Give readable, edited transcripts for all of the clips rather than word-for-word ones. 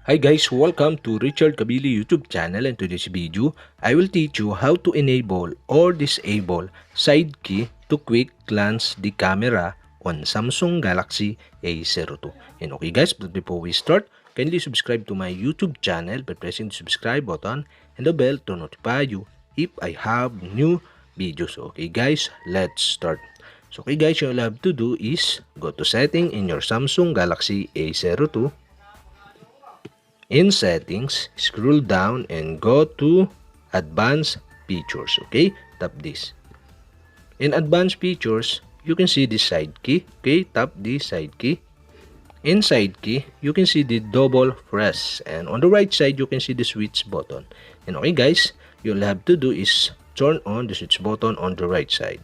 Hi guys, welcome to Richard Cabile YouTube channel, and to this video, I will teach you how to enable or disable side key to quick glance the camera on Samsung Galaxy A02. And okay guys, but before we start, kindly subscribe to my YouTube channel by pressing the subscribe button and the bell to notify you if I have new videos. Okay guys, let's start. So okay guys, all you have to do is go to setting in your Samsung Galaxy A02. In settings, scroll down and go to advanced features. Okay, tap this. In advanced features, you can see the side key. Okay, tap the side key. In side key, you can see the double press, and on the right side you can see the switch button. And okay guys, you'll have to do is turn on the switch button on the right side.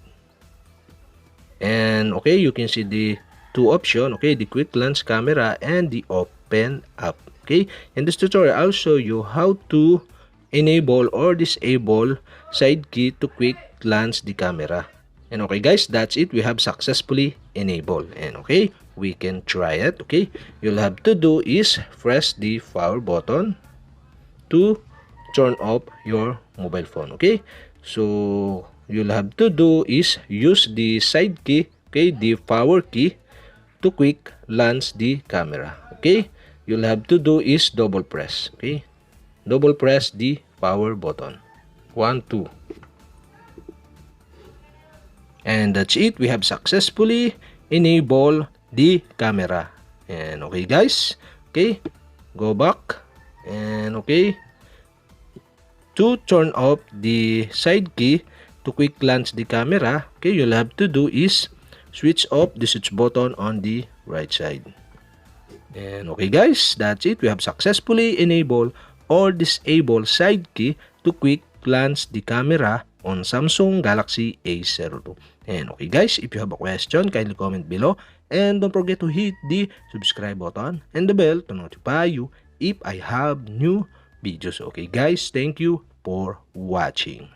And okay, you can see the two options. Okay, the quick lens camera and the open up. Okay, in this tutorial I'll show you how to enable or disable side key to quick glance the camera. And okay guys, that's it. We have successfully enabled. And okay, we can try it. Okay, you'll have to do is press the power button to turn off your mobile phone. Okay, so you'll have to do is use the side key, okay, the power key, to quick glance the camera. Okay, you'll have to do is double press. Okay, double press the power button. 1, 2. And that's it. We have successfully enabled the camera. And okay guys, okay, go back. And okay, to turn off the side key to quick glance the camera, okay, you'll have to do is switch off the switch button on the right side. And okay guys, that's it. We have successfully enabled or disabled side key to quick glance the camera on Samsung Galaxy A02. And okay guys, if you have a question, kindly comment below. And don't forget to hit the subscribe button and the bell to notify you if I have new videos. Okay guys, thank you for watching.